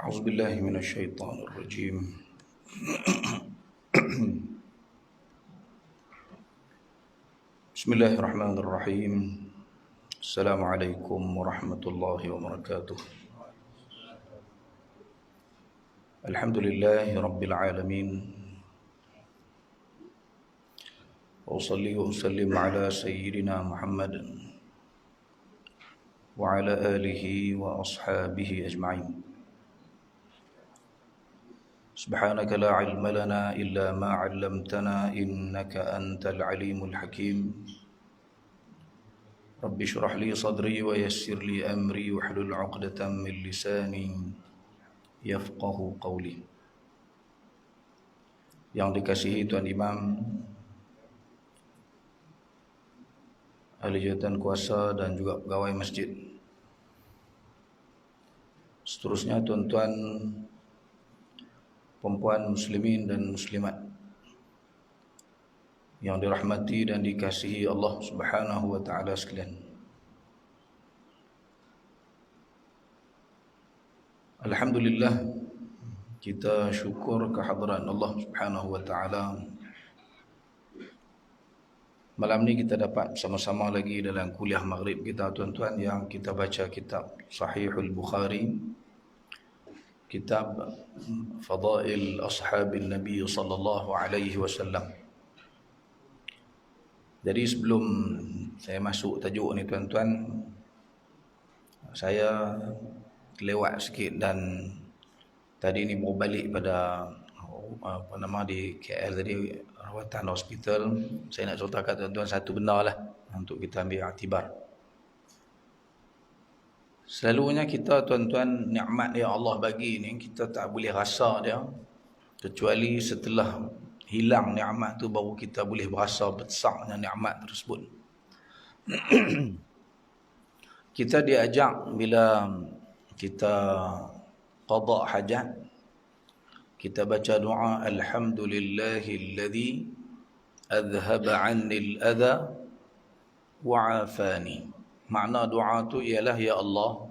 أعوذ بالله من الشيطان الرجيم. بسم الله الرحمن الرحيم. السلام عليكم ورحمة الله وبركاته. الحمد لله رب العالمين، وأصلي وأسلم على سيدنا محمد وعلى آله وأصحابه أجمعين. سبحانك لا علم لنا إلا ما علمتنا إنك أنت العليم الحكيم. رب اشرح لي صدري ويسر لي أمري واحلل عقدة من لساني يفقه قولي. Yang dikasihi Tuan Imam, ahli jawatan kuasa dan juga pegawai masjid. Seterusnya tuan-tuan, perempuan muslimin dan muslimat yang dirahmati dan dikasihi Allah Subhanahu wa taala sekalian. Alhamdulillah, kita syukur kehadiran Allah Subhanahu wa taala. Malam ni kita dapat sama-sama lagi dalam kuliah maghrib kita tuan-tuan, yang kita baca kitab Sahihul Bukhari, kitab Fadail Ashabil Nabi sallallahu alaihi wasallam. Jadi sebelum saya masuk tajuk ni tuan-tuan, saya lewat sikit dan tadi ni mau balik pada di KL tadi, rawatan hospital. Saya nak ceritakan tuan-tuan satu benda lah untuk kita ambil iktibar. Selalunya kita tuan-tuan, nikmat yang Allah bagi ni kita tak boleh rasa dia Kecuali setelah hilang nikmat tu baru kita boleh berasa besarnya nikmat tersebut. Kita diajak bila kita qada hajat, kita baca doa alhamdulillahilladzi adhhaba 'anni al-adha wa 'afani. Makna doa tu ialah, ya Allah,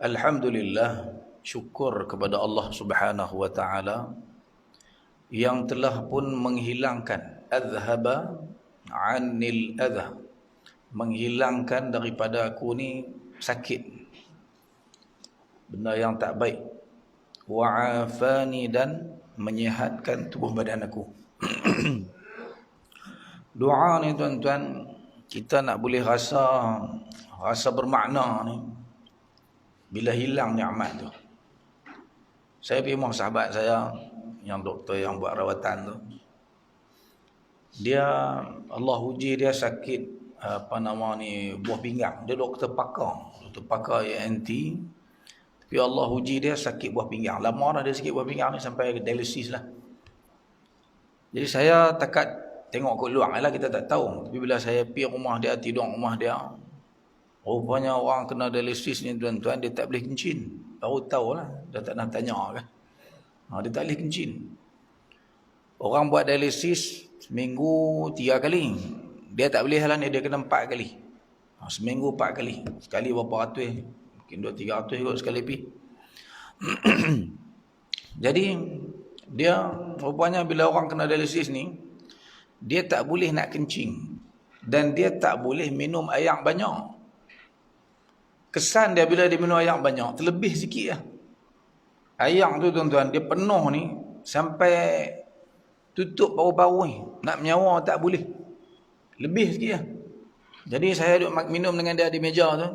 alhamdulillah, syukur kepada Allah Subhanahu wa taala yang telah pun menghilangkan adhhaba 'anni al-adha, menghilangkan daripada aku ni sakit, benda yang tak baik, wa'afani, dan menyihatkan tubuh badan aku. Doa ni tuan-tuan, kita nak boleh rasa bermakna ni bila hilang nikmat tu. Saya pergi rumah sahabat saya yang doktor yang buat rawatan tu, dia Allah uji dia sakit buah pinggang. Dia doktor pakar ENT, tapi Allah uji dia sakit buah pinggang. Lama dah dia sakit buah pinggang ni, sampai dialisis lah. Jadi saya takat tengok kat luar lah, kita tak tahu. Tapi bila saya pergi rumah dia, tidur rumah dia, rupanya orang kena dialisis ni tuan-tuan, dia tak boleh kencing. Baru tahu lah, dah tak nak tanya kan. Dia tak boleh kencing. Orang buat dialisis seminggu 3 kali. Dia tak boleh lah ni, dia kena 4 kali. Seminggu 4 kali. Sekali berapa ratus, mungkin 200-300 kot sekali pi. Jadi dia rupanya bila orang kena dialisis ni, dia tak boleh nak kencing, dan dia tak boleh minum air banyak. Kesan dia bila dia minum air banyak, terlebih sikit lah. Air tu tuan-tuan, dia penuh ni sampai tutup paru-paru ni. Nak menyawa tak boleh. Lebih sikit lah. Jadi saya duduk minum dengan dia di meja tu.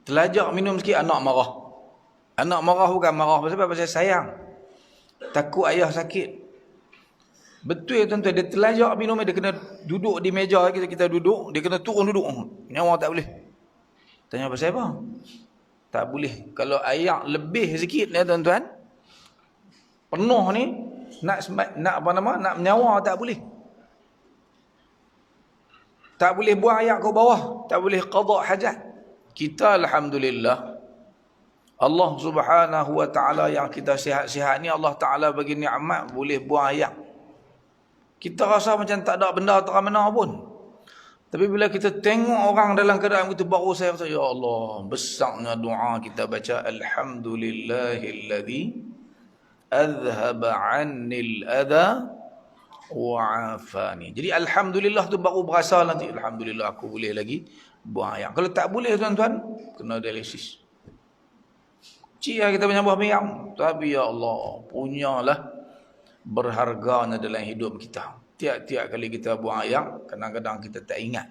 Terlajak minum sikit, anak marah. Anak marah bukan marah pasal sayang. Takut ayah sakit. Betul tuan-tuan, dia terlajak minum, dia kena duduk di meja kita duduk, dia kena turun duduk. Nyawa tak boleh. Tanya pasal apa? Tak boleh. Kalau air lebih sikit ni tuan-tuan, penuh ni, nak menyawa tak boleh. Tak boleh buang air ke bawah, tak boleh qada hajat. Kita alhamdulillah, Allah Subhanahu wa taala yang kita sihat-sihat ni, Allah Taala bagi nikmat boleh buang air. Kita rasa macam tak ada benda terang mana pun. Tapi bila kita tengok orang dalam keadaan itu, baru saya rasa, ya Allah, besarnya doa kita baca alhamdulillahilladzi adhhaba 'anni al-adha wa 'afani. Jadi alhamdulillah tu baru berasa nanti, alhamdulillah aku boleh lagi buang air. Kalau tak boleh tuan-tuan, kena dialisis. Cia kita punya buah pinggang, tapi ya Allah, punyalah berharganya dalam hidup kita. Tiap-tiap kali kita buang air, kadang-kadang kita tak ingat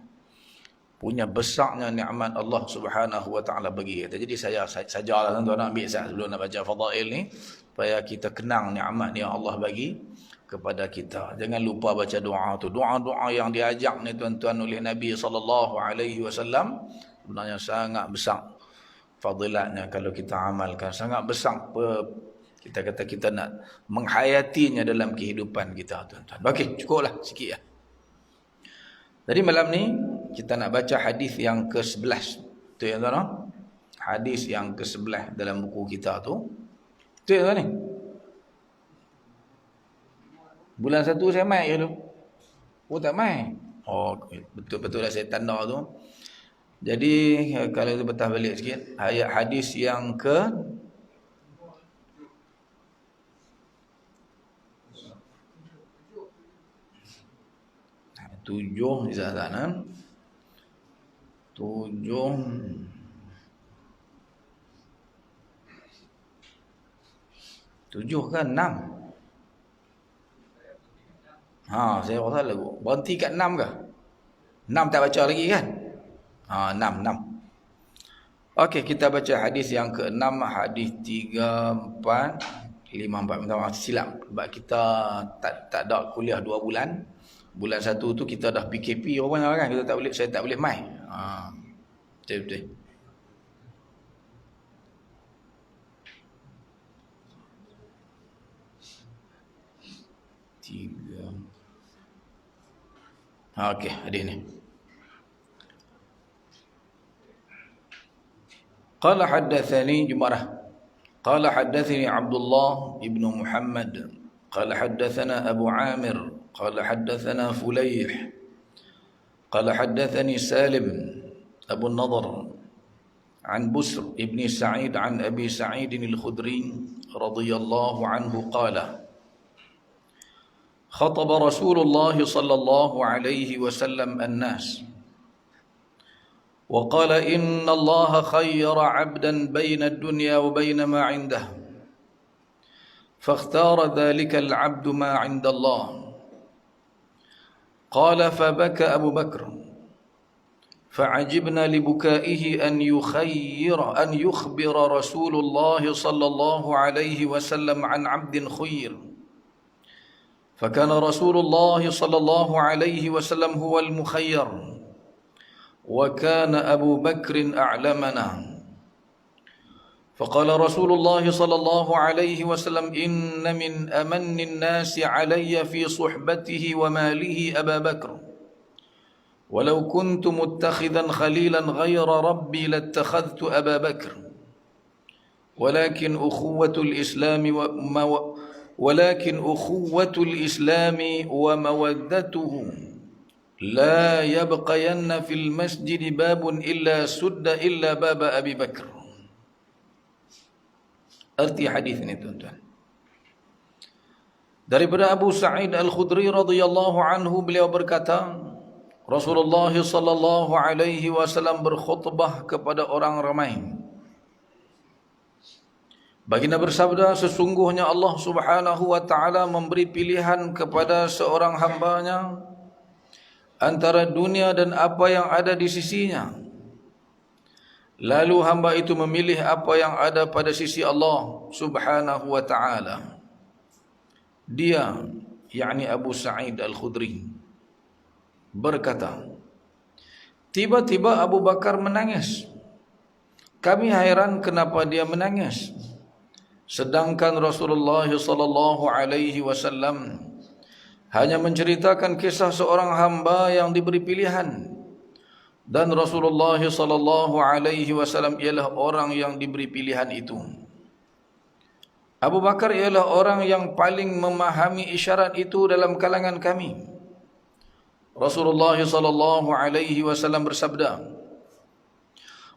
punya besarnya nikmat Allah Subhanahu wa taala bagi kita. Jadi saya sajalah tuan-tuan, ambil saya sebelum nak baca fadail ni, supaya kita kenang nikmat yang Allah bagi kepada kita. Jangan lupa baca doa tu. Doa-doa yang diajak ni tuan-tuan oleh Nabi SAW sebenarnya sangat besar fadilatnya kalau kita amalkan. Sangat besar kita kata kita nak menghayatinya dalam kehidupan kita tuan-tuan. Okey, cukuplah sikit ya. Jadi malam ni kita nak baca hadis yang ke-11. Tu ya tuan-tuan. Hadis yang ke-11 dalam buku kita tu. Tu ya tuan ni. Bulan 1 saya mai ke tu? Oh tak mai. Oh betul-betul lah saya tanda tu. Jadi kalau tu betah balik sikit, ayat hadis yang ke 7 di sana. 7 ke 6? Saya rasa lagu. Berhenti kat 6 ke? 6 tak baca lagi kan? 6. Okey, kita baca hadis yang ke-6, hadis 3, 4, 5, 4. Minta maaf silap. Sebab kita tak ada kuliah 2 bulan. Bulan 1 tu kita dah PKP rupanya kan. Saya tak boleh mai. Betul-betul. Okey, hadis ni. Qala haddatsani Jumarah. Qala haddatsani Abdullah ibn Muhammad. Qala haddatsana Abu Amir. Qala haddatsana Fulayh. Qala haddatsani Salim Abu Nadhr an Busr ibn Sa'id an Abi Sa'id al-Khudri radhiyallahu anhu qala خطب رسول الله صلى الله عليه وسلم الناس وقال إن الله خير عبدا بين الدنيا وبين ما عنده فاختار ذلك العبد ما عند الله قال فبكى أبو بكر فعجبنا لبكائه أن يخبر رسول الله صلى الله عليه وسلم عن عبد خير فكان رسول الله صلى الله عليه وسلم هو المخير وكان أبو بكر أعلمنا فقال رسول الله صلى الله عليه وسلم إن من أمن الناس علي في صحبته وماله أبا بكر ولو كنت متخذا خليلا غير ربي لاتخذت أبا بكر ولكن أخوة الإسلام ومودته لا يبقين في المسجد باب إلا سد إلا باب أبي بكر. Arti hadis ini tuan-tuan, daripada Abu Sa'id Al-Khudri radhiyallahu anhu, beliau berkata Rasulullah sallallahu alaihi wasallam berkhutbah kepada orang ramai. Baginda bersabda, sesungguhnya Allah Subhanahu wa taala memberi pilihan kepada seorang hambanya antara dunia dan apa yang ada di sisinya. Lalu hamba itu memilih apa yang ada pada sisi Allah Subhanahu wa taala. Dia, yakni Abu Sa'id Al-Khudri, berkata, tiba-tiba Abu Bakar menangis. Kami hairan kenapa dia menangis. Sedangkan Rasulullah sallallahu alaihi wasallam hanya menceritakan kisah seorang hamba yang diberi pilihan, dan Rasulullah sallallahu alaihi wasallam ialah orang yang diberi pilihan itu. Abu Bakar ialah orang yang paling memahami isyarat itu dalam kalangan kami. Rasulullah sallallahu alaihi wasallam bersabda,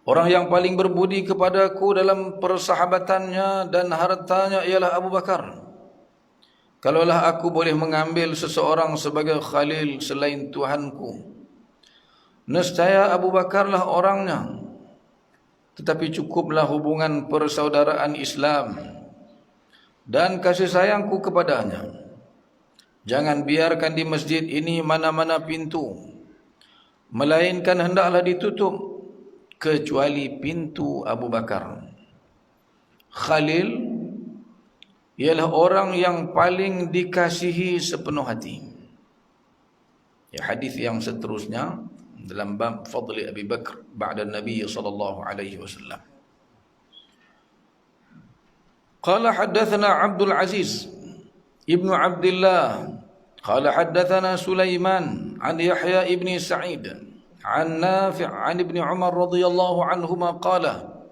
orang yang paling berbudi kepadaku dalam persahabatannya dan hartanya ialah Abu Bakar. Kalaulah aku boleh mengambil seseorang sebagai khalil selain Tuhanku, nescaya Abu Bakarlah orangnya. Tetapi cukuplah hubungan persaudaraan Islam dan kasih sayangku kepadanya. Jangan biarkan di masjid ini mana-mana pintu, melainkan hendaklah ditutup kecuali pintu Abu Bakar. Khalil ialah orang yang paling dikasihi sepenuh hati. Ya, hadis yang seterusnya dalam bab fadli Abi Bakar ba'da Nabi sallallahu alaihi wasallam. Qala haddatsana Abdul Aziz ibnu Abdullah qala haddatsana Sulaiman an Yahya ibni Sa'id an Nafi' an Ibn Umar radhiyallahu anhuma qala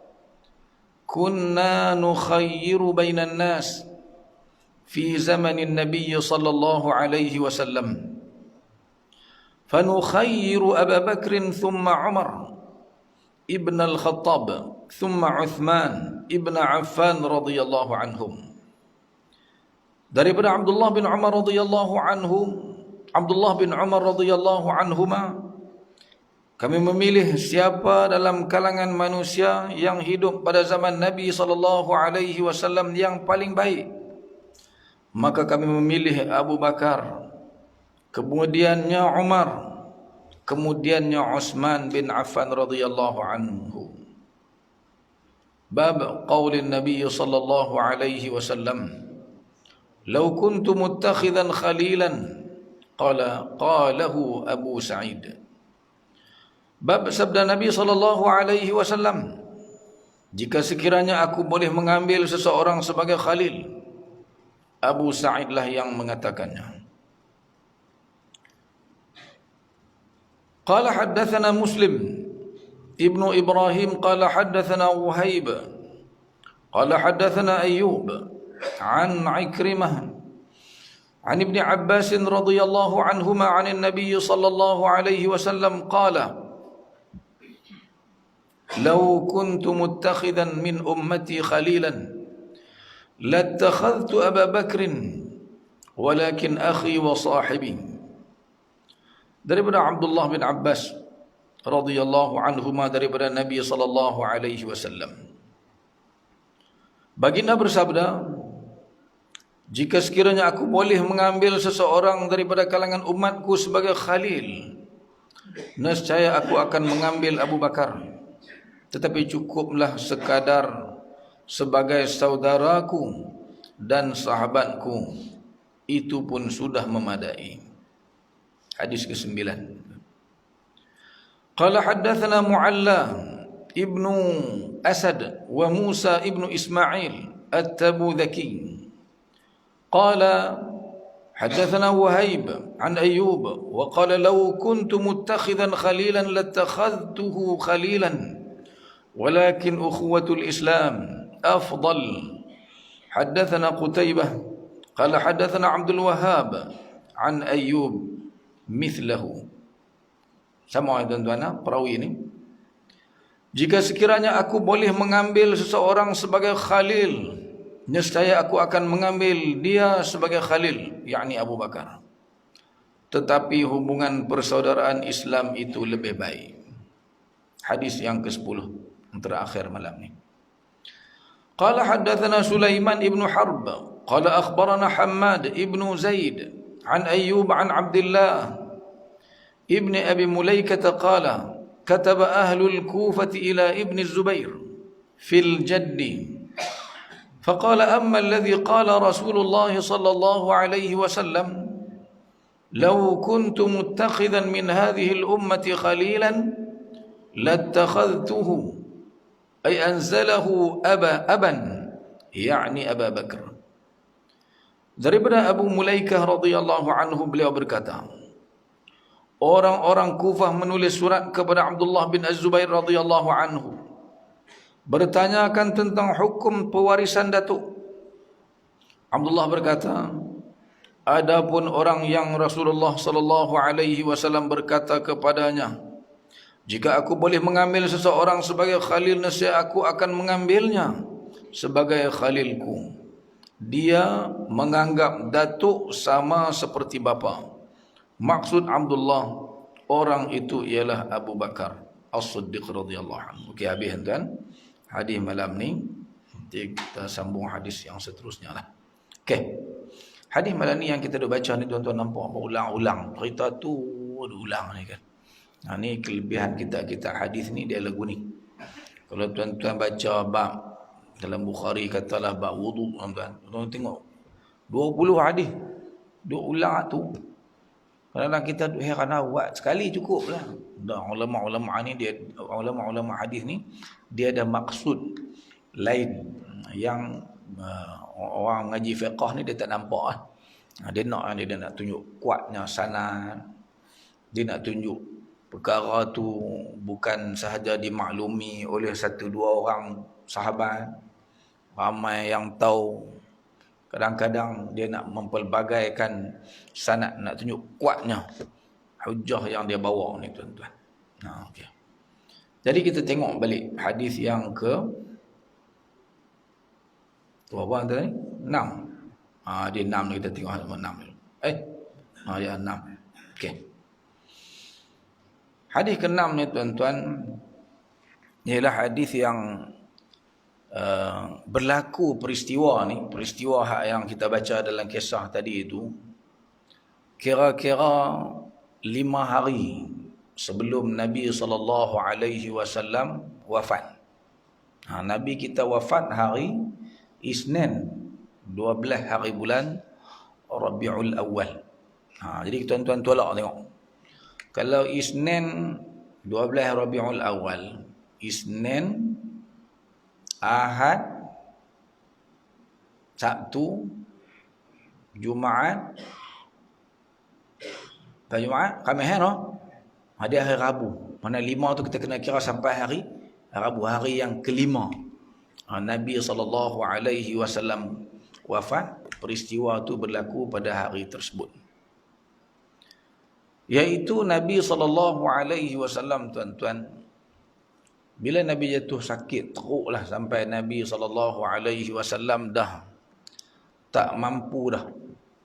kunna nukhayyiru bainan nas fi zamanin Nabi sallallahu alaihi wasallam fanukhayyiru Abu Bakr thumma Umar ibn al-Khattab thumma Uthman ibn Affan radhiyallahu anhum. Daripada Abdullah bin Umar radhiyallahu anhuma, kami memilih siapa dalam kalangan manusia yang hidup pada zaman Nabi sallallahu alaihi wasallam yang paling baik, maka kami memilih Abu Bakar, kemudiannya Umar, kemudiannya Utsman bin Affan radhiyallahu anhu. Bab qaulin Nabi sallallahu alaihi wasallam, "Law kuntu muttakhidan khalilan." Qalahu Abu Sa'id. Bab sabda Nabi sallallahu alaihi wasallam, jika sekiranya aku boleh mengambil seseorang sebagai khalil, Abu Sa'id lah yang mengatakannya. Qala haddatsana Muslim ibnu Ibrahim qala haddatsana Wahib qala haddatsana Ayyub an Ikrimah an Ibn Abbas radhiyallahu anhuma 'an an-nabiy sallallahu alaihi wasallam qala law kuntu muttakhidan min ummati khalilan lattakhadhtu Aba Bakrin walakin akhi wa sahibi. Daripada Abdullah bin Abbas radhiyallahu anhuma, daripada Nabi sallallahu alaihi wasallam, baginda bersabda, jika sekiranya aku boleh mengambil seseorang daripada kalangan umatku sebagai khalil, nescaya aku akan mengambil Abu Bakar, tetapi cukuplah sekadar sebagai saudaraku dan sahabatku, itu pun sudah memadai. Hadis ke-9. Qala haddatsana Mu'alla ibnu Asad wa Musa ibnu Ismail at-Tabudhaki qala haddatsana Wahib an Ayyub wa qala law kuntu muttakhidan khalilan lattakhadhtuhu khalilan walakin ukhuwatul Islam afdal. Haddatsana Qutaybah qala haddatsana Abdul Wahhab an Ayyub mithlahu. Sama tuan-tuan, perawi ini, jika sekiranya aku boleh mengambil seseorang sebagai khalil, nescaya aku akan mengambil dia sebagai khalil, yakni Abu Bakar. Tetapi hubungan persaudaraan Islam itu lebih baik. Hadis yang ke-10 yang terakhir malam ni. Qala haddatsana Sulaiman ibn Harb qala akhbarana Hammad ibn Zaid an Ayyub an Abdullah ibn Abi Mulaikah qala kataba ahlul Kufah ila ibn Zubair fil jaddi فقال أما الذي قال رسول الله صلى الله عليه وسلم لو كنت متخذا من هذه الأمة خليلا لاتخذته أي أنزله أبا يعني أبا بكر. Daripada Abu Mulaikah radhiyallahu anhu, beliau berkata, orang-orang Kufah menulis surat kepada Abdullah bin Az-Zubair radhiyallahu anhu, bertanyakan tentang hukum pewarisan datuk. Abdullah berkata, adapun orang yang Rasulullah sallallahu alaihi wasallam berkata kepadanya, jika aku boleh mengambil seseorang sebagai khalil, nescaya aku akan mengambilnya sebagai khalilku. Dia menganggap datuk sama seperti bapa. Maksud Abdullah, orang itu ialah Abu Bakar As-Siddiq radhiyallahu anhu. Okey, habis tuan. Hadis malam ni, nanti kita sambung hadis yang seterusnya lah. Okey. Hadis malam ni yang kita dah baca ni, tuan-tuan nampak berulang-ulang. Cerita tu berulang ni kan. Nah, ni kelebihan kita hadis ni, dia lagu ni. Kalau tuan-tuan baca bab dalam Bukhari, katalah bab wudu, tuan-tuan tengok 20 hadis duk ulang tu. Kadang-kadang kita duk heran, buat sekali cukup lah. Dan ulama-ulama ni, dia ulama-ulama hadis ni, dia ada maksud lain yang orang ngaji fiqh ni dia tak nampak lah. Dia nak tunjuk kuatnya sanad, dia nak tunjuk perkara tu bukan sahaja dimaklumi oleh satu dua orang sahabat, ramai yang tahu. Kadang-kadang dia nak mempelbagaikan sanad, nak tunjuk kuatnya hujah yang dia bawa ni, tuan-tuan. Okay. Jadi kita tengok balik hadis yang ke apa tadi? 6. Dia 6 ni, kita tengok halaman 6 dulu. Ya 6. Okey. Hadis ke-6 ni, tuan-tuan, ialah hadis yang berlaku peristiwa ni, peristiwa yang kita baca dalam kisah tadi itu, kira-kira 5 hari sebelum Nabi SAW wafat. Nabi kita wafat hari Isnin 12 hari bulan Rabiul Awal. Jadi tuan-tuan tolak tengok. Kalau Isnin 12 Rabiul Awal, Isnin, Ahad, Sabtu, Jumaat, Khamis, no? Hari Rabu. Mana 5 tu kita kena kira sampai hari Rabu, hari yang kelima. Nabi SAW wafat. Peristiwa tu berlaku pada hari tersebut. Iaitu Nabi SAW, tuan-tuan, bila Nabi jatuh sakit teruklah sampai Nabi SAW dah tak mampu dah.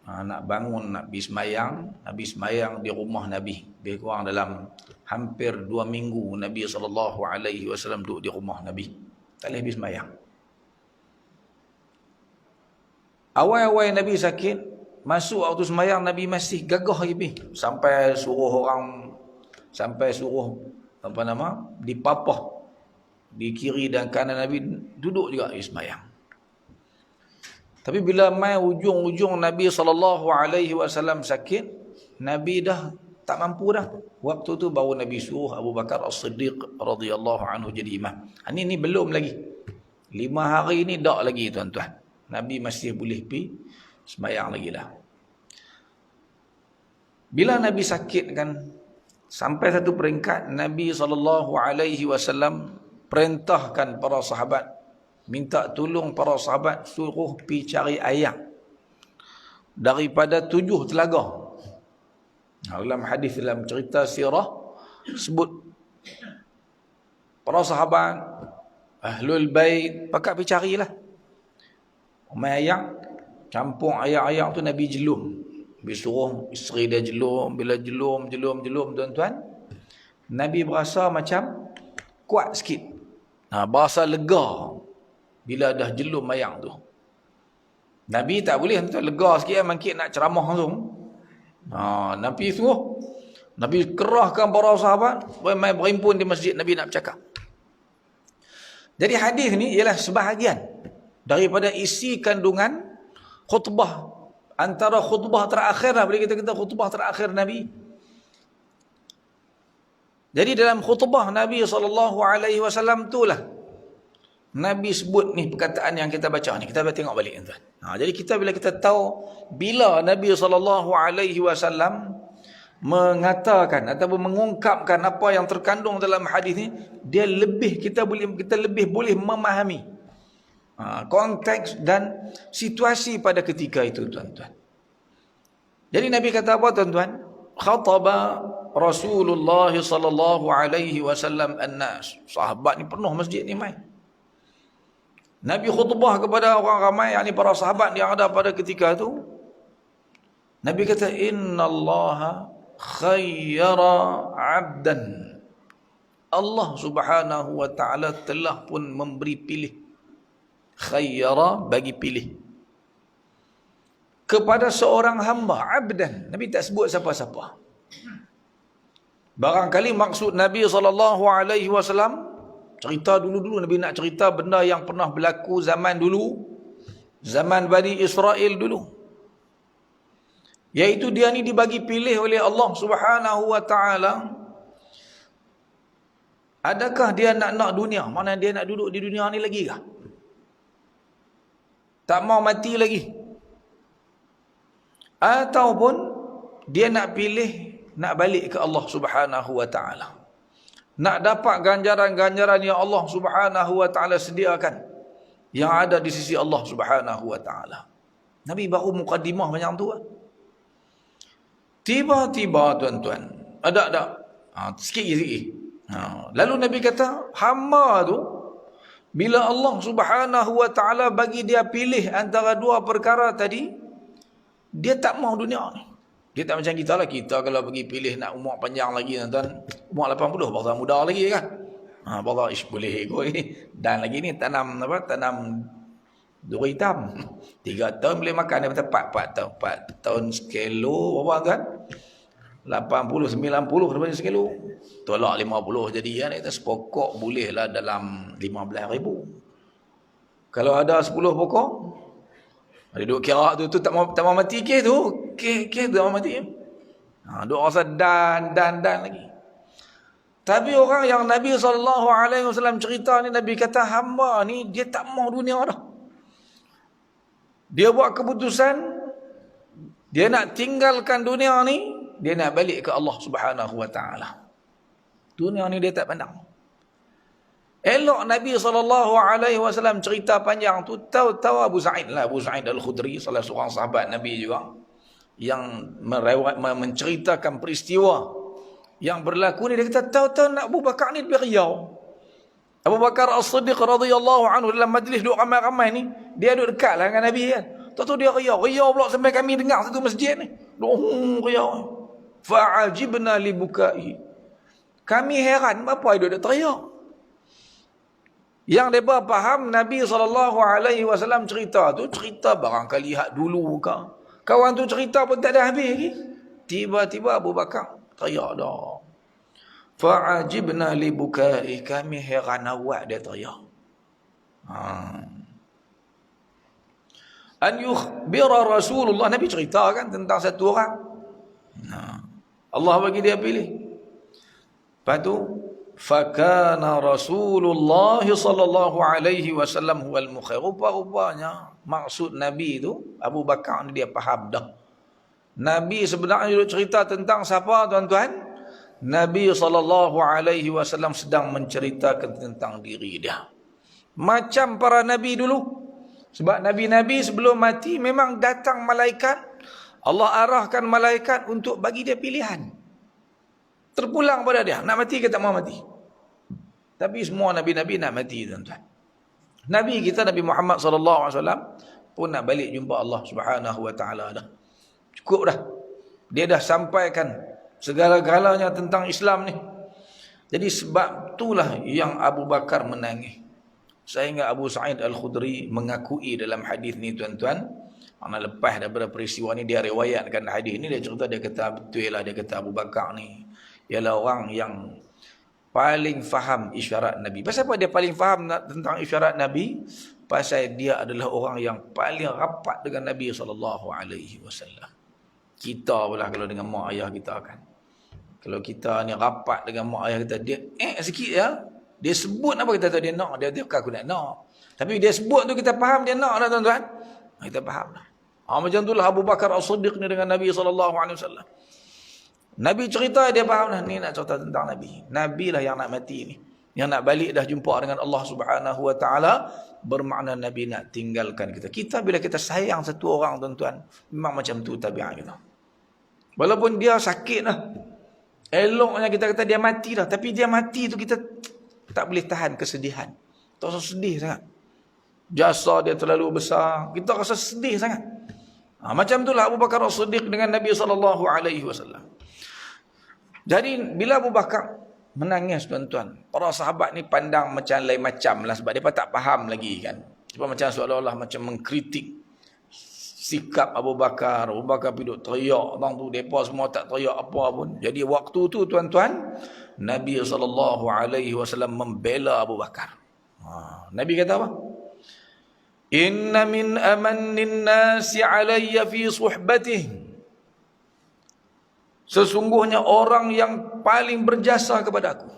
Nak bangun, nak pergi semayang. Nabi semayang di rumah Nabi. Lebih kurang dalam hampir 2 minggu Nabi SAW duduk di rumah Nabi. Tak boleh pergi semayang. Awal-awal Nabi sakit, masuk waktu semayang Nabi masih gagah lagi. Sampai suruh dipapah di kiri dan kanan Nabi, duduk juga di semayang. Tapi bila mai ujung-ujung Nabi SAW sakit, Nabi dah tak mampu dah. Waktu tu baru Nabi suruh Abu Bakar As-Siddiq radhiyallahu anhu jadi imam. Ini belum lagi. 5 hari ni tak lagi, tuan-tuan. Nabi masih boleh pergi semayang lagi dah. Bila Nabi sakit kan, sampai satu peringkat Nabi SAW perintahkan para sahabat, minta tolong para sahabat suruh pergi cari air daripada 7 telaga. Dalam hadis, dalam cerita sirah sebut para sahabat Ahlul Bait pakat pergi carilah. Umai air, campur air-air tu Nabi jelum. Nabi suruh isteri dia jelum. Bila jelum, tuan-tuan, Nabi berasa macam kuat sikit. Berasa lega bila dah jelum air tu. Nabi tak boleh, tuan, lega sikit makin nak ceramah langsung. Nabi suruh, Nabi kerahkan para sahabat mai berhimpun di masjid. Nabi nak bercakap. Jadi hadis ni ialah sebahagian daripada isi kandungan khutbah, antara khutbah terakhir lah, boleh kita kata khutbah terakhir Nabi. Jadi dalam khutbah Nabi SAW tu lah Nabi sebut ni perkataan yang kita baca ni. Kita tengok balik, tuan. Jadi bila kita tahu bila Nabi SAW mengatakan ataupun mengungkapkan apa yang terkandung dalam hadis ni, kita lebih boleh memahami konteks dan situasi pada ketika itu, tuan-tuan. Jadi Nabi kata apa, tuan-tuan? Khataba Rasulullah sallallahu alaihi wasallam an-nas. Sahabat ni penuh masjid ni mai. Nabi khutbah kepada orang ramai, yakni para sahabat yang ada pada ketika itu. Nabi kata, innallaha khayyara 'abdan. Allah Subhanahu wa taala telah pun memberi pilih. Khayyara, bagi pilih kepada seorang hamba, abdan. Nabi tak sebut siapa-siapa. Barangkali maksud Nabi SAW cerita dulu-dulu. Nabi nak cerita benda yang pernah berlaku zaman dulu, zaman Bani Israel dulu. Iaitu dia ni dibagi pilih oleh Allah Subhanahu wa taala. Adakah dia nak dunia? Mana dia nak duduk di dunia ni lagi kah? Tak mau mati lagi? Ataupun dia nak pilih nak balik ke Allah Subhanahu wa taala, nak dapat ganjaran-ganjaran yang Allah Subhanahu wa taala sediakan, yang ada di sisi Allah Subhanahu wa taala. Nabi baru mukadimah macam tu. Tiba-tiba, tuan-tuan, ada sikit-sikit. Lalu Nabi kata, hamba tu bila Allah Subhanahu wa taala bagi dia pilih antara 2 perkara tadi, dia tak mau dunia ni. Dia tak macam kita lah. Kita kalau bagi pilih nak umur panjang lagi, tuan-tuan, umur 80 baru muda lagi kan. Baru boleh ikut ni. Dan lagi ni tanam duri hitam. 3 tahun boleh makan daripada 4 tahun sekilo berapa, kan? 80, 90 daripada sekilo. Tolak 50 jadi kan. Kita sepokok boleh lah dalam 15,000. Kalau ada 10 pokok, ada duk kira tu tak mau mati ke tu. Ke tu tak mau mati. Duk rasa dan lagi. Tapi orang yang Nabi SAW cerita ni, Nabi kata hamba ni dia tak mau dunia dah. Dia buat keputusan, dia nak tinggalkan dunia ni, dia nak balik ke Allah Subhanahu wa taala. Dunia ni dia tak pandang. Elok Nabi SAW cerita panjang tu, tahu Abu Sa'id lah, Abu Sa'id Al-Khudri, salah seorang sahabat Nabi juga, yang menceritakan peristiwa yang berlaku ni. Dia kata, tahu-tahu nak Abu Bakar ni lebih riau. Abu Bakar As-Siddiq radhiyallahu anhu dalam majlis duduk ramai-ramai ni, dia duduk dekat lah dengan Nabi kan. Tahu-tahu dia riau pula sampai kami dengar satu masjid ni. Riau. Fa'ajibna li bukai. Kami heran, apa dia duduk teriak? Yang mereka faham Nabi SAW cerita tu, cerita barangkali hak dulu ke. Kawan tu cerita pun tak ada habis lagi. Tiba-tiba Abu Bakar teriak dah. Fa'ajibna li bukai. Kami heran awak dia teriak. An yukhbira Rasulullah. Nabi cerita kan tentang satu orang. Allah bagi dia pilih. Lepas tu, fakana Rasulullah sallallahu alaihi wasallam huwal mukhair. Rupa-rupanya maksud Nabi tu, Abu Bakar ni dia faham dah. Nabi sebenarnya duduk cerita tentang siapa tuan-tuan? Nabi sallallahu alaihi wasallam sedang menceritakan tentang diri dia. Macam para nabi dulu. Sebab nabi-nabi sebelum mati memang datang malaikat. Allah arahkan malaikat untuk bagi dia pilihan. Terpulang pada dia, nak mati ke tak mau mati. Tapi semua nabi-nabi nak mati tuan-tuan. Nabi kita Nabi Muhammad sallallahu alaihi wasallam pun nak balik jumpa Allah Subhanahu wa taala dah. Cukup dah. Dia dah sampaikan segala-galanya tentang Islam ni. Jadi sebab itulah yang Abu Bakar menangis. Sehingga Abu Sa'id Al-Khudri mengakui dalam hadis ni tuan-tuan, mana lepas daripada peristiwa ni dia riwayatkan hadis ni, dia cerita, dia kata betul lah, dia kata Abu Bakar ni ialah orang yang paling faham isyarat Nabi. Pasal apa dia paling faham tentang isyarat Nabi? Pasal dia adalah orang yang paling rapat dengan Nabi SAW. Kita pula kalau dengan mak ayah kita kan, kalau kita ni rapat dengan mak ayah kita, dia sikit ya, dia sebut apa kita tahu dia nak, dia aku nak. Tapi dia sebut tu kita faham dia nak dah tuan-tuan. Kita faham dah. Macam itulah Abu Bakar As-Siddiq ni dengan Nabi SAW. Nabi cerita dia faham dah, ni nak cerita tentang Nabi. Nabi lah yang nak mati ni, yang nak balik dah jumpa dengan Allah Subhanahu wa taala. Bermakna Nabi nak tinggalkan kita. Kita bila kita sayang satu orang tuan-tuan, memang macam tu tabiat kita. Walaupun dia sakit lah, eloknya kita kata dia mati dah, tapi dia mati tu kita tak boleh tahan kesedihan. Tak rasa sedih sangat. Jasa dia terlalu besar, kita rasa sedih sangat. Macam itulah Abu Bakar As-Siddiq dengan Nabi SAW. Jadi bila Abu Bakar menangis tuan-tuan, para sahabat ni pandang macam lain macam lah, sebab mereka tak faham lagi kan. Sebab macam seolah-olah macam mengkritik sikap Abu Bakar. Abu Bakar pergi duk teriak orang tu, mereka semua tak teriak apa pun. Jadi waktu tu tuan-tuan, Nabi SAW membela Abu Bakar. Nabi kata apa? Inna min amannin nasi alayya fi suhbatih. Sesungguhnya orang yang paling berjasa kepada aku,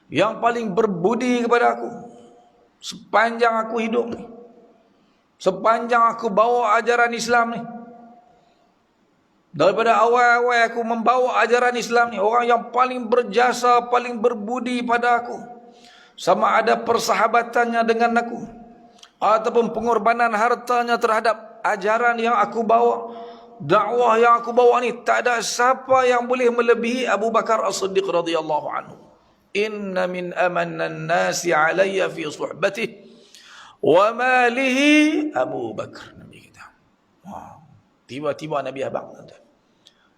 yang paling berbudi kepada aku sepanjang aku hidup ni, sepanjang aku bawa ajaran Islam ni, daripada awal-awal aku membawa ajaran Islam ni, orang yang paling berjasa, paling berbudi pada aku, sama ada persahabatannya dengan aku ataupun pengorbanan hartanya terhadap ajaran yang aku bawa, dakwah yang aku bawa ni, tak ada siapa yang boleh melebihi Abu Bakar As-Siddiq radhiyallahu anhu. Inna min amannan nasi alayya fi suhbatih wa malihi Abu Bakar. Nabi kita. Tiba-tiba Nabi abang tuan-tuan.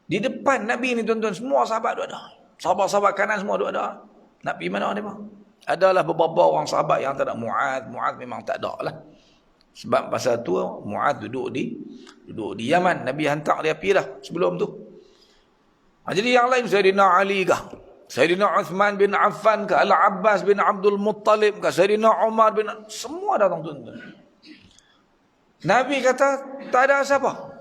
Di depan Nabi ni tuan-tuan, semua sahabat tu ada. Sahabat-sahabat kanan semua tu ada. Nak pergi mana dia bang? Adalah beberapa orang sahabat yang tak ada. Mu'ad memang tak ada lah. Sebab pasal tu Mu'ad duduk di Yaman. Nabi hantar dia pergi dah sebelum tu. Jadi yang lain, Sayyidina Ali kah, Sayyidina Uthman bin Affan kah, Al-Abbas bin Abdul Muttalib kah, Sayyidina Umar bin, semua datang tuan-tuan. Nabi kata tak ada siapa.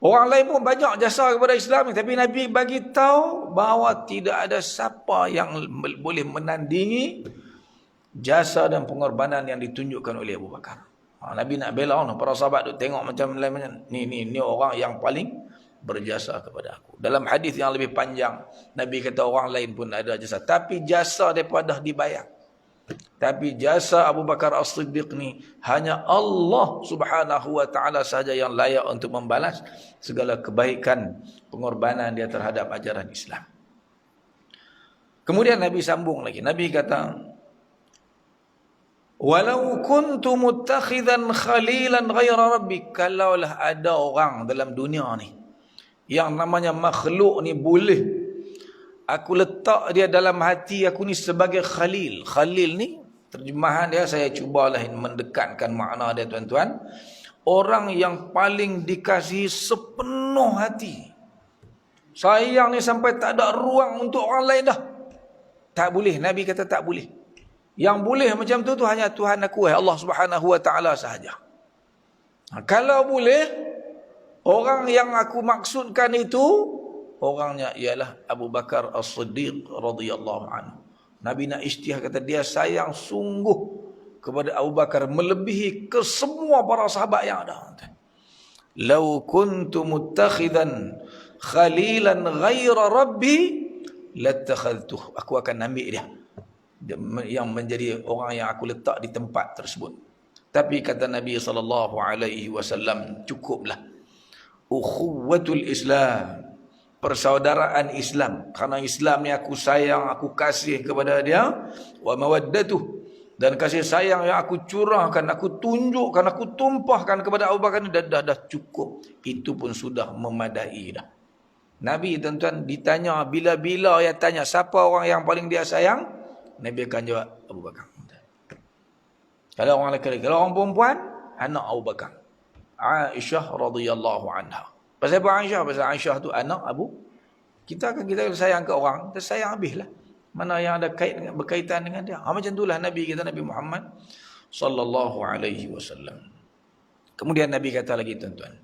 Orang lain pun banyak jasa kepada Islam ni, tapi Nabi bagi tahu bahawa tidak ada siapa yang boleh menandingi jasa dan pengorbanan yang ditunjukkan oleh Abu Bakar. Nabi nak bela orang, para sahabat tu tengok macam lain, ni orang yang paling berjasa kepada aku. Dalam hadis yang lebih panjang, Nabi kata orang lain pun ada jasa, tapi jasa daripada dibayar. Tapi jasa Abu Bakar As-Siddiq ni hanya Allah Subhanahu wa taala sahaja yang layak untuk membalas segala kebaikan pengorbanan dia terhadap ajaran Islam. Kemudian Nabi sambung lagi. Nabi kata, "Walau kuntu muttakhidan khalilan ghaira rabbi." Kalaulah ada orang dalam dunia ni yang namanya makhluk ni boleh aku letak dia dalam hati aku ni sebagai khalil. Khalil ni terjemahan dia, saya cubalah mendekatkan makna dia tuan-tuan. Orang yang paling dikasihi sepenuh hati. Sayang ni sampai tak ada ruang untuk orang lain dah. Tak boleh. Nabi kata tak boleh. Yang boleh macam tu hanya Tuhan aku, Allah Subhanahu wa taala sahaja. Kalau boleh, orang yang aku maksudkan itu orangnya ialah Abu Bakar As-Siddiq radhiyallahu anhu. Nabi nak isytihar, kata dia sayang sungguh kepada Abu Bakar melebihi ke semua para sahabat yang ada. Lau kuntu muttakhidan khalilan ghaira rabbi latakhadtuh. Aku akan ambil dia yang menjadi orang yang aku letak di tempat tersebut. Tapi kata Nabi SAW, cukuplah ukhuwatul Islam, persaudaraan Islam. Karena Islam ni aku sayang, aku kasih kepada dia. Wa mawaddatuh, dan kasih sayang yang aku curahkan, aku tunjukkan, aku tumpahkan kepada Abu Bakar ni dah cukup. Itu pun sudah memadai dah. Nabi tuan-tuan ditanya, bila-bila dia tanya siapa orang yang paling dia sayang, Nabi akan jawab Abu Bakar. Kalau orang lelaki, kalau orang perempuan, anak Abu Bakar, Aisyah radhiyallahu anha. Pasal apa Aisyah? Pasal Aisyah tu anak Abu. Kita sayang ke orang, kita sayang habislah. Mana yang ada berkaitan dengan dia. Macam itulah Nabi kita, Nabi Muhammad sallallahu alaihi wasallam. Kemudian Nabi kata lagi tuan-tuan,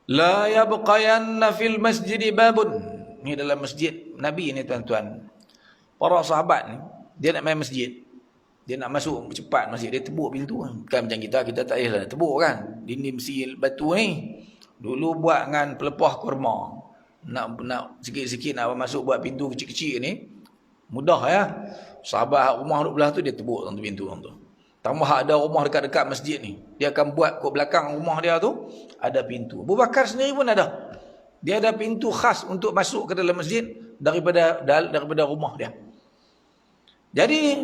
la yabqayanna fil masjid babun. Ini dalam masjid Nabi ni tuan-tuan. Para sahabat ni, dia nak main masjid, dia nak masuk cepat masjid, dia tebuk pintu. Kan macam kita tak payahlah nak tebuk kan. Dinding besi batu ni dulu buat dengan pelepah kurma. Nak sikit-sikit nak masuk buat pintu kecil-kecil ni mudah ya. Sahabat rumah duduk belah tu dia tebuk pintu tu. Tambah ada rumah dekat-dekat masjid ni, dia akan buat kat belakang rumah dia tu ada pintu. Abu Bakar sendiri pun ada. Dia ada pintu khas untuk masuk ke dalam masjid daripada rumah dia. Jadi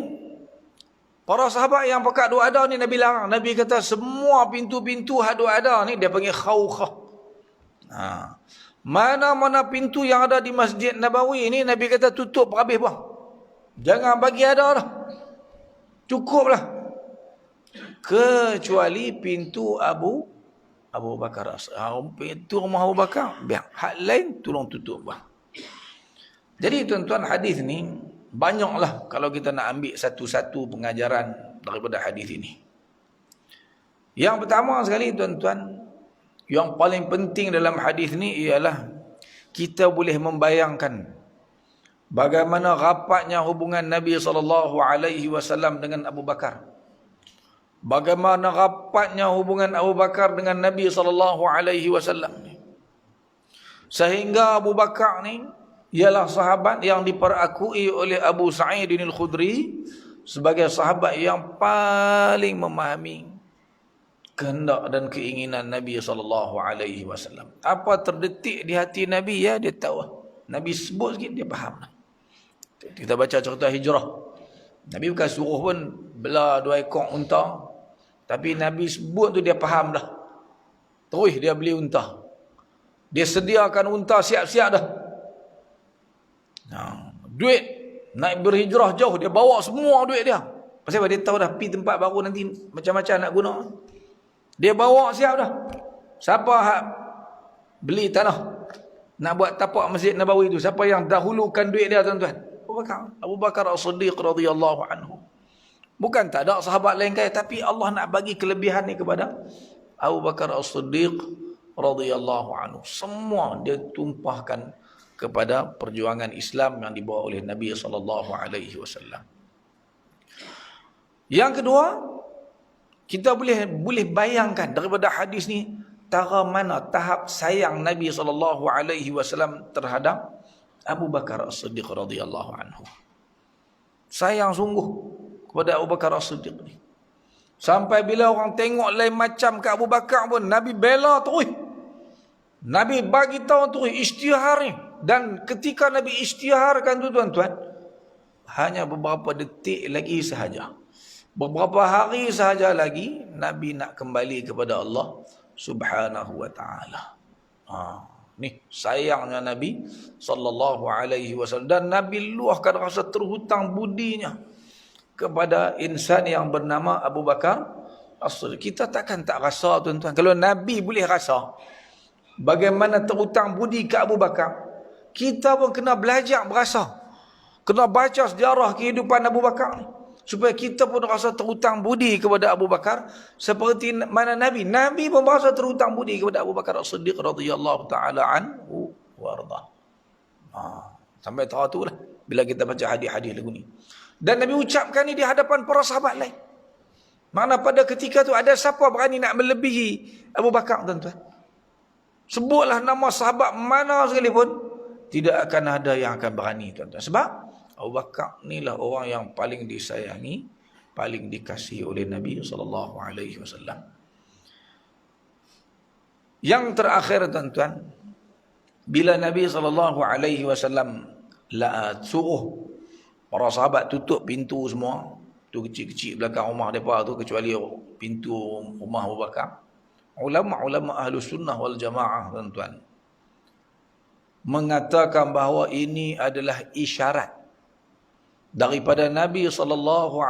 para sahabat yang pakat duk ada ni Nabi larang. Nabi kata semua pintu-pintu hak duk ada ni dia panggil khawkhah. Mana-mana pintu yang ada di Masjid Nabawi ni Nabi kata tutup habis buang. Jangan bagi ada dah. Cukuplah. Kecuali pintu Abu Bakar. Pintu rumah Abu Bakar, biar hak lain tolong tutup buang. Jadi tuan-tuan, hadis ni banyaklah kalau kita nak ambil satu-satu pengajaran daripada hadis ini. Yang pertama sekali tuan-tuan, yang paling penting dalam hadis ni ialah kita boleh membayangkan bagaimana rapatnya hubungan Nabi SAW dengan Abu Bakar. Bagaimana rapatnya hubungan Abu Bakar dengan Nabi SAW. Sehingga Abu Bakar ni ialah sahabat yang diperakui oleh Abu Sa'id Al-Khudri sebagai sahabat yang paling memahami kehendak dan keinginan Nabi SAW. Apa terdetik di hati Nabi, ya dia tahu. Nabi sebut sikit dia faham. Kita baca cerita hijrah, Nabi bukan suruh pun belah 2 ekor unta, tapi Nabi sebut tu dia faham dah. Terus dia beli unta, dia sediakan unta siap-siap dah. Duit nak berhijrah jauh, dia bawa semua duit dia. Pasal dia tahu dah pergi tempat baru nanti macam-macam nak guna. Dia bawa siap dah. Siapa hak beli tanah nak buat tapak Masjid Nabawi tu, siapa yang dahulukan duit dia tuan-tuan? Abu Bakar As-Siddiq radhiyallahu anhu. Bukan tak ada sahabat lain kaya, tapi Allah nak bagi kelebihan ni kepada Abu Bakar As-Siddiq radhiyallahu anhu. Semua dia tumpahkan kepada perjuangan Islam yang dibawa oleh Nabi SAW. Yang kedua, kita boleh bayangkan daripada hadis ni tara mana tahap sayang Nabi SAW terhadap Abu Bakar As-Siddiq radhiyallahu anhu. Sayang sungguh kepada Abu Bakar As-Siddiq ni. Sampai bila orang tengok lain macam ke Abu Bakar pun, Nabi bela terus. Nabi bagi tahu terus isytihar ni. Dan ketika Nabi isytiharkan tu tuan-tuan, hanya beberapa detik lagi sahaja, beberapa hari sahaja lagi, Nabi nak kembali kepada Allah Subhanahu wa ta'ala. Ni sayangnya Nabi SAW. Dan Nabi luahkan rasa terhutang budinya kepada insan yang bernama Abu Bakar As-Siddiq. Kita takkan tak rasa tuan-tuan. Kalau Nabi boleh rasa bagaimana terhutang budi ke Abu Bakar, kita pun kena belajar berasa. Kena baca sejarah kehidupan Abu Bakar supaya kita pun rasa terhutang budi kepada Abu Bakar seperti mana Nabi pun rasa terhutang budi kepada Abu Bakar As-Siddiq radhiyallahu taala anhu warda. Sampai tahu lah bila kita baca hadis-hadis lagu ni. Dan Nabi ucapkan ni di hadapan para sahabat lain. Mana pada ketika tu ada siapa berani nak melebihi Abu Bakar, tuan-tuan? Sebutlah nama sahabat mana sekalipun, tidak akan ada yang akan berani, tuan-tuan. Sebab Abu Bakar ni lah orang yang paling disayangi, paling dikasihi oleh Nabi SAW. Yang terakhir, tuan-tuan, bila Nabi SAW suruh para sahabat tutup pintu semua, tu kecil-kecil belakang rumah mereka tu, kecuali pintu rumah Abu Bakar. Ulama-ulama Ahlus Sunnah wal Jamaah, tuan-tuan, mengatakan bahawa ini adalah isyarat daripada Nabi SAW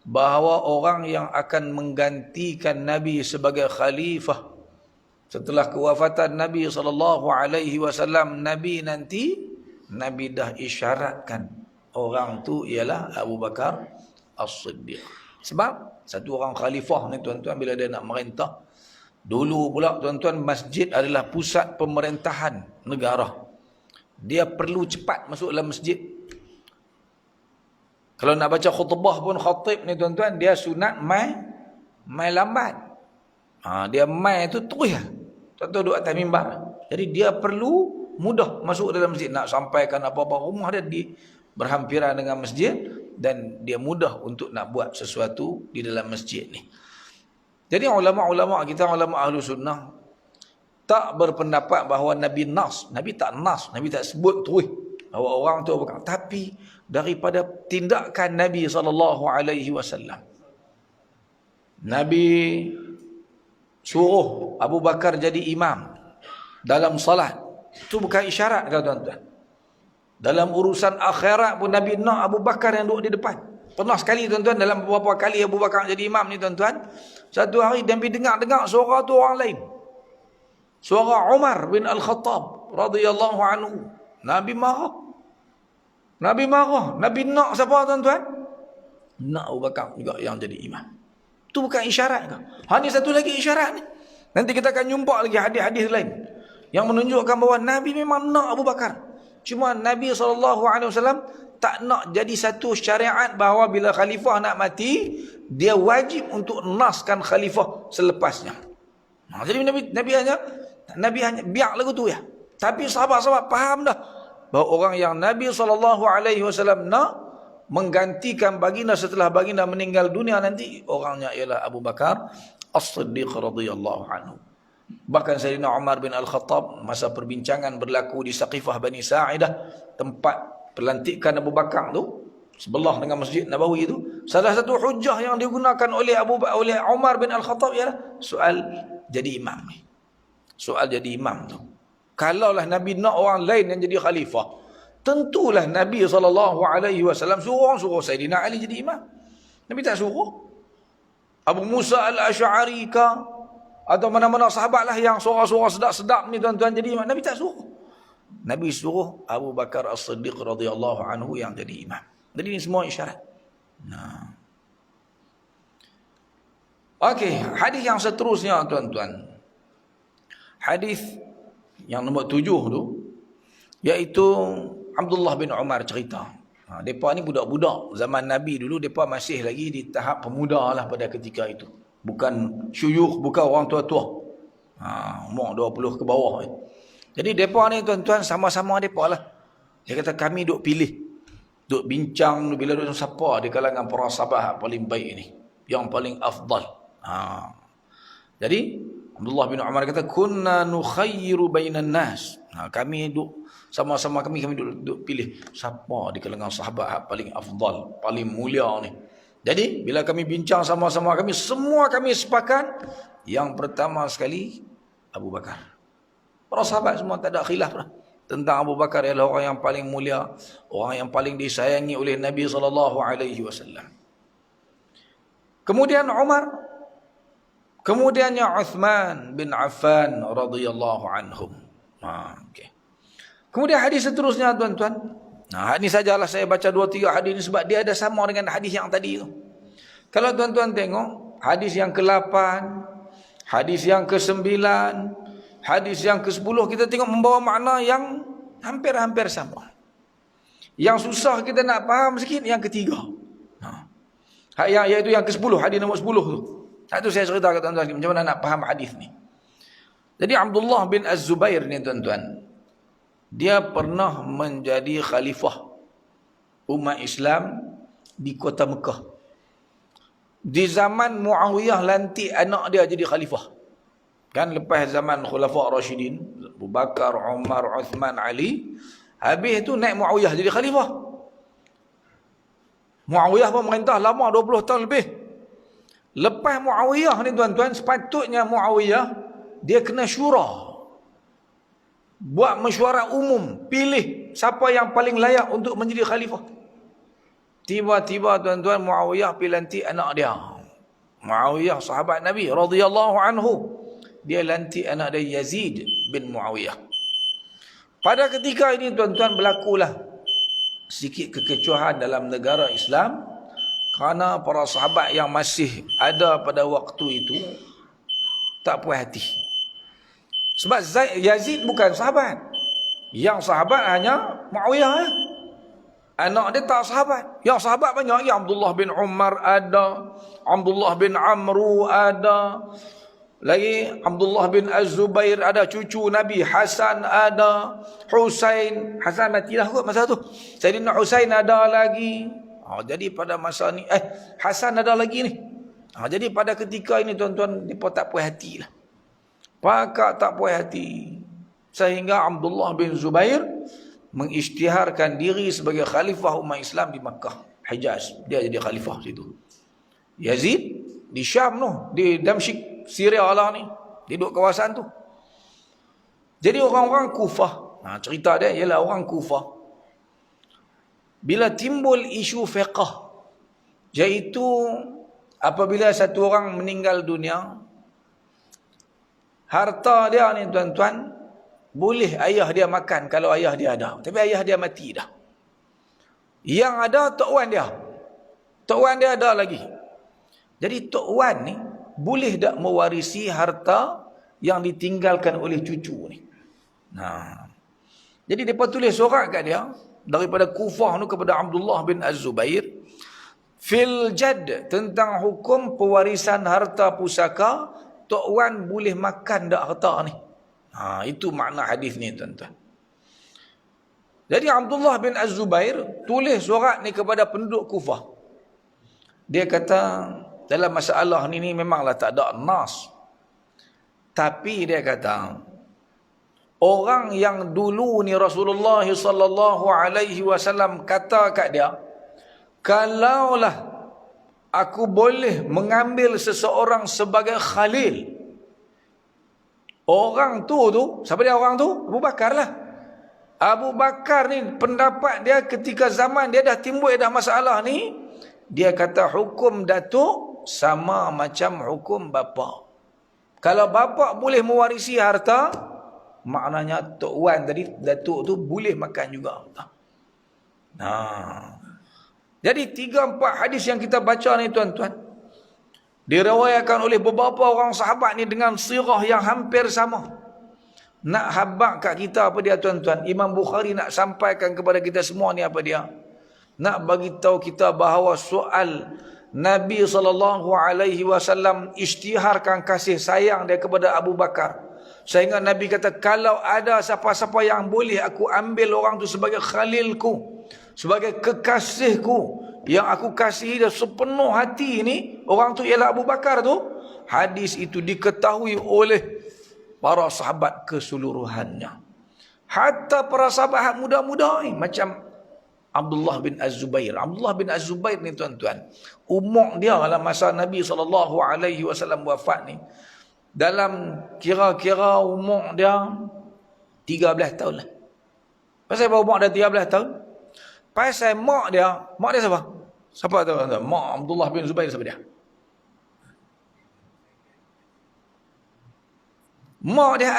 bahawa orang yang akan menggantikan Nabi sebagai khalifah setelah kewafatan Nabi SAW, Nabi dah isyaratkan orang tu ialah Abu Bakar As-Siddiq. Sebab satu orang khalifah ni, tuan-tuan, bila dia nak merintah, dulu pula, tuan-tuan, masjid adalah pusat pemerintahan negara. Dia perlu cepat masuk dalam masjid. Kalau nak baca khutbah pun, khatib ni, tuan-tuan, dia sunat mai lambat. Dia mai tu terus lah, tuan-tuan, duduk atas mimbar. Jadi dia perlu mudah masuk dalam masjid. Nak sampaikan apa-apa, rumah dia berhampiran dengan masjid, dan dia mudah untuk nak buat sesuatu di dalam masjid ni. Jadi ulama-ulama kita, ulama Ahlu Sunnah, tak berpendapat bahawa Nabi tak sebut terus bahawa orang tu Abu Bakar. Tapi daripada tindakan Nabi SAW, Nabi suruh Abu Bakar jadi imam dalam salat. Itu bukan isyarat ke, tuan-tuan? Dalam urusan akhirat pun Nabi nak Abu Bakar yang duduk di depan. Pernah sekali, tuan-tuan, dalam beberapa kali Abu Bakar jadi imam ni, tuan-tuan, satu hari Nabi dengar suara tu orang lain. Suara Umar bin Al-Khattab radhiyallahu anhu. Nabi marah. Nabi nak siapa, tuan-tuan? Nak Abu Bakar juga yang jadi imam. Itu bukan isyarat ke? Ini satu lagi isyarat ni. Nanti kita akan jumpa lagi hadis-hadis lain yang menunjukkan bahawa Nabi memang nak Abu Bakar. Cuma Nabi SAW tak nak jadi satu syariat bahawa bila khalifah nak mati, dia wajib untuk naskan khalifah selepasnya. Jadi Nabi hanya biar lagu tu ya. Tapi sahabat-sahabat faham dah bahawa orang yang Nabi SAW nak menggantikan baginda setelah baginda meninggal dunia nanti, orangnya ialah Abu Bakar As-Siddiq radhiyallahu anhu. Bahkan Sayyidina Umar bin Al-Khattab, masa perbincangan berlaku di Saqifah Bani Sa'idah, tempat pelantikan Abu Bakar tu, sebelah dengan Masjid Nabawi tu, salah satu hujah yang digunakan oleh Umar bin Al-Khattab ialah soal jadi imam ni. Soal jadi imam tu. Kalaulah Nabi nak orang lain yang jadi khalifah, tentulah Nabi SAW suruh Sayyidina Ali jadi imam. Nabi tak suruh Abu Musa Al-Asy'ari ka, atau mana-mana sahabat lah yang suara-suara sedap-sedap ni, tuan-tuan, jadi imam. Nabi tak suruh. Nabi suruh Abu Bakar As-Siddiq radhiyallahu anhu yang jadi imam. Jadi ini semua isyarat. Okey, hadis yang seterusnya, tuan-tuan. Hadis yang nombor 7 tu, iaitu Abdullah bin Umar cerita. Mereka ni budak-budak zaman Nabi dulu, mereka masih lagi di tahap pemuda lah pada ketika itu. Bukan syuyukh, bukan orang tua-tua. Umur 20 ke bawah. Jadi mereka ni tuan-tuan, sama-sama mereka lah. Dia kata kami duk pilih, duk bincang bila duk siapa di kalangan para sahabat paling baik ni, yang paling afdal. Jadi Abdullah bin Umar kata kunna nukhayyiru bainan nas. Kami duk sama-sama kami duk pilih siapa di kalangan sahabat paling afdal, paling mulia ni. Jadi bila kami bincang sama-sama kami, semua kami sepakat yang pertama sekali Abu Bakar. Para sahabat semua tak ada khilaf lah tentang Abu Bakar ialah orang yang paling mulia, orang yang paling disayangi oleh Nabi SAW. Kemudian Umar, kemudiannya Uthman bin Affan radhiyallahu anhum. Okay. Kemudian hadis seterusnya tuan-tuan. Ini sajalah saya baca 2-3 hadis ini sebab dia ada sama dengan hadis yang tadi tu. Kalau tuan-tuan tengok hadis yang ke-8, hadis yang ke-9, hadis yang ke-10, kita tengok membawa makna yang hampir-hampir sama. Yang susah kita nak faham sikit yang ketiga. Iaitu yang ke-10, hadis nombor 10 tu. Itu saya cerita ke tuan-tuan macam mana nak faham hadis ni. Jadi Abdullah bin Az-Zubair ni tuan-tuan, dia pernah menjadi khalifah umat Islam di kota Mekah. Di zaman Muawiyah lantik anak dia jadi khalifah. Kan lepas zaman Khulafa' Rashidin, Abu Bakar, Umar, Uthman, Ali, habis itu naik Muawiyah jadi khalifah. Muawiyah pemerintah lama 20 tahun lebih. Lepas Muawiyah ni tuan-tuan, sepatutnya Muawiyah dia kena syura. Buat mesyuarat umum, pilih siapa yang paling layak untuk menjadi khalifah. Tiba-tiba tuan-tuan Muawiyah pilih lantik anak dia. Muawiyah sahabat Nabi radhiyallahu anhu. Dia lantik anak dia Yazid bin Muawiyah. Pada ketika ini tuan-tuan berlakulah sikit kekecohan dalam negara Islam kerana para sahabat yang masih ada pada waktu itu tak puas hati. Sebab Yazid bukan sahabat. Yang sahabat hanya Muawiyah. Anak dia tak sahabat. Yang sahabat banyak. Ya, Abdullah bin Umar ada. Abdullah bin Amru ada. Lagi Abdullah bin Az-Zubair ada. Cucu Nabi Hasan ada. Husain. Hasan matilah kot masa tu. Sayyidina Husain ada lagi. Jadi pada masa ni. Hasan ada lagi ni. Jadi pada ketika ini tuan-tuan, mereka tak puas hati lah. Pakak tak puas hati. Sehingga Abdullah bin Zubair mengisytiharkan diri sebagai khalifah umat Islam di Makkah, Hijaz. Dia jadi khalifah situ. Yazid di Syam tu, di Damsyik, Syria lah ni. Di duduk kawasan tu. Jadi orang-orang Kufah, cerita dia ialah orang Kufah, bila timbul isu fiqh, iaitu apabila satu orang meninggal dunia, harta dia ni tuan-tuan, boleh ayah dia makan kalau ayah dia ada. Tapi ayah dia mati dah. Yang ada Tok Wan dia. Tok Wan dia ada lagi. Jadi Tok Wan ni boleh tak mewarisi harta yang ditinggalkan oleh cucu ni. Jadi mereka tulis surat kat dia daripada Kufah ni kepada Abdullah bin Az-Zubair. Fil Jad, tentang hukum pewarisan harta pusaka, Tok Wan boleh makan tak harta ni. Itu makna hadis ni tuan-tuan. Jadi Abdullah bin Az-Zubair tulis surat ni kepada penduduk Kufah. Dia kata dalam masalah ni memanglah tak ada nas. Tapi dia kata orang yang dulu ni Rasulullah sallallahu alaihi wasallam kata kat dia, kalaulah aku boleh mengambil seseorang sebagai khalil. Orang tu, siapa dia orang tu? Abu Bakar lah. Abu Bakar ni pendapat dia ketika zaman dia dah timbul dah masalah ni, dia kata hukum datuk sama macam hukum bapa. Kalau bapa boleh mewarisi harta, maknanya Tok Wan tadi, datuk tu boleh makan juga harta. Jadi 3-4 hadis yang kita baca ni tuan-tuan, diriwayatkan oleh beberapa orang sahabat ni dengan sirah yang hampir sama. Nak habaq kat kita apa dia tuan-tuan? Imam Bukhari nak sampaikan kepada kita semua ni apa dia? Nak bagi tahu kita bahawa soal Nabi SAW isytiharkan kasih sayang dia kepada Abu Bakar. Sehingga Nabi kata, kalau ada siapa-siapa yang boleh aku ambil orang tu sebagai khalilku, sebagai kekasihku, yang aku kasihi dia sepenuh hati ni, orang tu ialah Abu Bakar tu. Hadis itu diketahui oleh para sahabat keseluruhannya. Hatta para sahabat muda-muda ni, macam Abdullah bin Az-Zubair. Abdullah bin Az-Zubair ni tuan-tuan, umur dia dalam masa Nabi SAW wafat ni, dalam kira-kira umur dia 13 tahun lah. Pasal apa umur dia 13 tahun? Pasal mak dia siapa? Siapa tahu tuan-tuan? Mak Abdullah bin Zubair siapa dia? Mak dia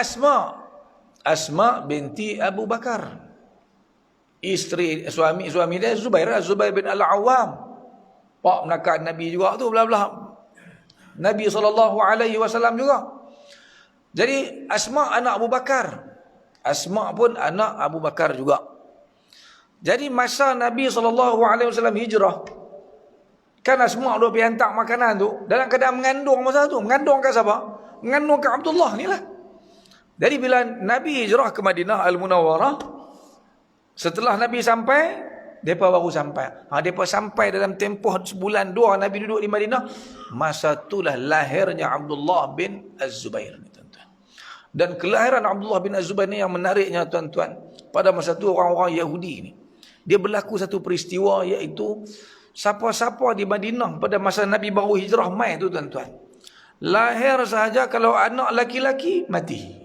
Asma binti Abu Bakar. Suami dia Zubair bin Al-Awwam. Pak menakan Nabi juga tu, belah-belah Nabi SAW juga. Jadi Asma anak Abu Bakar. Asma pun anak Abu Bakar juga. Jadi masa Nabi SAW hijrah, kan Asma dua pergi hantar makanan tu, dalam keadaan mengandung masa tu. Mengandung kat siapa? Mengandung kat Abdullah ni lah. Jadi bila Nabi hijrah ke Madinah Al-Munawwarah, setelah Nabi sampai, mereka baru sampai. Mereka sampai dalam tempoh sebulan dua Nabi duduk di Madinah. Masa itulah lahirnya Abdullah bin Az-Zubair. Dan kelahiran Abdullah bin Az-Zubair ni yang menariknya tuan-tuan. Pada masa itu orang-orang Yahudi ni, dia berlaku satu peristiwa, iaitu siapa-siapa di Madinah pada masa Nabi baru hijrah mai tu tuan-tuan, lahir sahaja kalau anak laki-laki mati.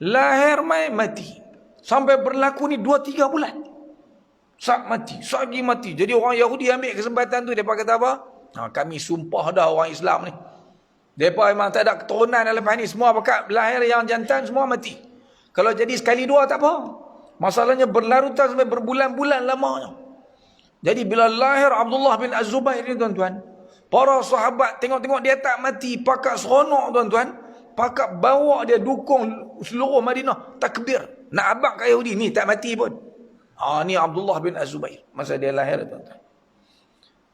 Lahir mai mati. Sampai berlaku ni 2-3 bulan. Sak mati, sak lagi mati. Jadi orang Yahudi ambil kesempatan tu, mereka kata apa? Kami sumpah dah orang Islam ni. Mereka memang tak ada keturunan lepas ni. Semua pakat lahir yang jantan, semua mati. Kalau jadi sekali dua tak apa. Masalahnya berlarutan sampai berbulan-bulan lamanya. Jadi bila lahir Abdullah bin Az-Zubair ni tuan-tuan, para sahabat tengok-tengok dia tak mati, pakat seronok tuan-tuan. Pakat bawa dia dukung seluruh Madinah takbir. Nak abang kat Yahudi ni tak mati pun. Ni Abdullah bin Az-Zubair masa dia lahir tuan-tuan.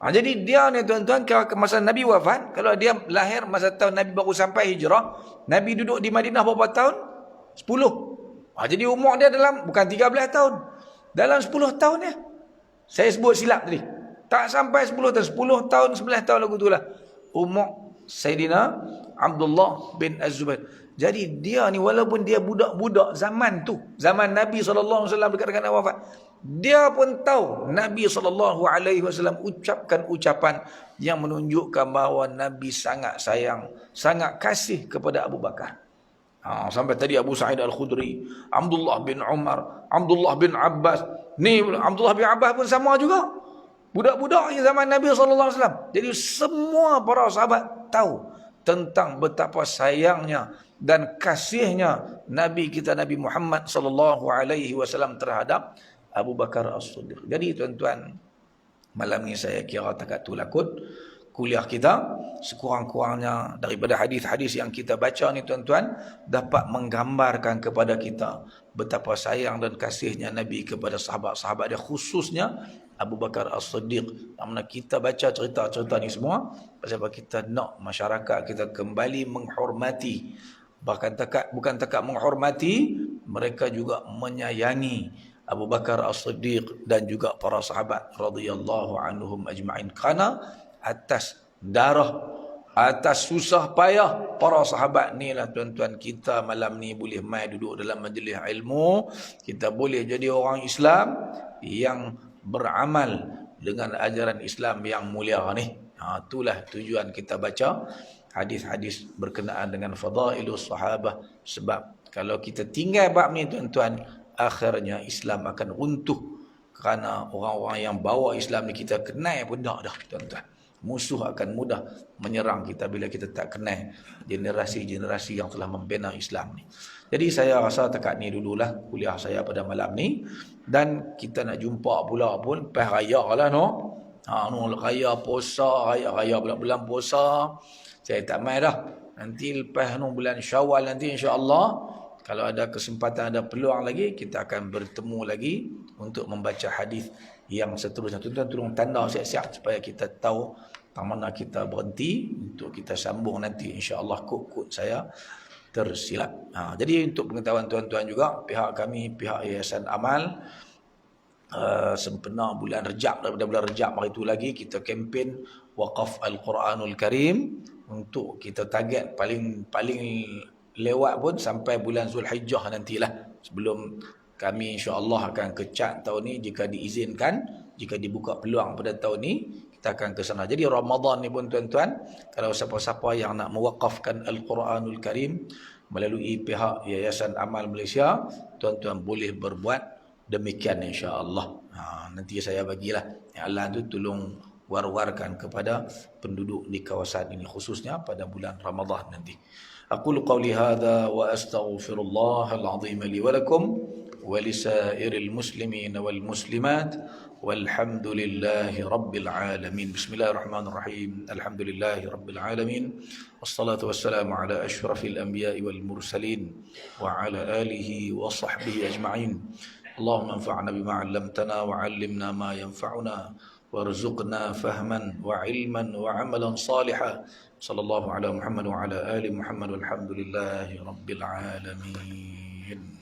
Jadi dia ni tuan-tuan, masa Nabi wafat, kalau dia lahir masa tahun Nabi baru sampai hijrah, Nabi duduk di Madinah berapa tahun? 10. Jadi umur dia dalam, bukan 13 tahun, dalam 10 tahun ya. Saya sebut silap tadi, tak sampai 10 tahun, 10 tahun, 11 tahun lagu itulah umur Sayyidina Abdullah bin Az-Zubair. Jadi dia ni walaupun dia budak-budak zaman tu, zaman Nabi SAW dekat dengan wafat, dia pun tahu Nabi SAW ucapkan ucapan yang menunjukkan bahawa Nabi sangat sayang, sangat kasih kepada Abu Bakar. Sampai tadi Abu Sa'id Al-Khudri, Abdullah bin Umar, Abdullah bin Abbas. Ni Abdullah bin Abbas pun sama juga. Budak-budak zaman Nabi SAW. Jadi semua para sahabat tahu tentang betapa sayangnya dan kasihnya Nabi kita Nabi Muhammad SAW terhadap Abu Bakar As-Siddiq. Jadi tuan-tuan, malam ni saya kira takat tu lakut kuliah kita. Sekurang-kurangnya daripada hadis-hadis yang kita baca ni tuan-tuan, dapat menggambarkan kepada kita betapa sayang dan kasihnya Nabi kepada sahabat-sahabat dia, khususnya Abu Bakar As-Siddiq. Mana kita baca cerita-cerita ni semua sebab kita nak masyarakat kita kembali menghormati, bahkan bukan takat menghormati, mereka juga menyayangi Abu Bakar As-Siddiq dan juga para sahabat radhiyallahu anhum ajma'in. Kerana atas darah, atas susah payah para sahabat ni lah tuan-tuan, kita malam ni boleh mai duduk dalam majlis ilmu, kita boleh jadi orang Islam yang beramal dengan ajaran Islam yang mulia ni. Itulah tujuan kita baca hadis-hadis berkenaan dengan fadailus sahabah. Sebab kalau kita tinggal bab ni tuan-tuan, akhirnya Islam akan runtuh. Kerana orang-orang yang bawa Islam ni kita kenal pun dah tuan-tuan. Musuh akan mudah menyerang kita bila kita tak kenal generasi-generasi yang telah membina Islam ni. Jadi saya rasa takat ni dululah kuliah saya pada malam ni. Dan kita nak jumpa pula pun lepas raya lah raya puasa, raya bulan-bulan puasa. Saya tak main dah. Nanti lepas bulan Syawal nanti insya-Allah, kalau ada kesempatan, ada peluang lagi, kita akan bertemu lagi untuk membaca hadis yang seterusnya. Tuan-tuan tolong tanda siap-siap supaya kita tahu tang mana kita berhenti untuk kita sambung nanti insya-Allah. Kod saya tersilap. Jadi untuk pengetahuan tuan-tuan juga, pihak kami, pihak Yayasan Amal, sempena bulan Rejab, daripada bulan Rejab hari itu lagi kita kempen Waqaf Al-Quranul Karim, untuk kita target paling lewat pun sampai bulan Zulhijjah nantilah, sebelum kami insya-Allah akan kecat tahun ni jika diizinkan, jika dibuka peluang pada tahun ni kita akan ke sana. Jadi Ramadan ni pun tuan-tuan, kalau siapa-siapa yang nak mewakafkan Al-Quranul Karim melalui pihak Yayasan Amal Malaysia, tuan-tuan boleh berbuat demikian insya-Allah. Nanti saya bagilah. Ya Allah tu tolong war-warkan kepada penduduk di kawasan ini khususnya pada bulan Ramadan nanti. Aqulu qawli hadza wa astaghfirullahal azim li wa lakum wa lisairil muslimin wal muslimat walhamdulillahi rabbil alamin. Bismillahirrahmanirrahim. Alhamdulillahi rabbil alamin. Wassalatu wassalamu ala asyrafil anbiya'i wal mursalin wa ala alihi wa sahbihi ajma'in. Allahumma anfa'na bima 'allamtana wa 'allimna ma yanfa'una warzuqna fahman wa 'ilman wa 'amalan salihan. Sallallahu ala Muhammad wa ala ali Muhammad walhamdulillahi rabbil alamin.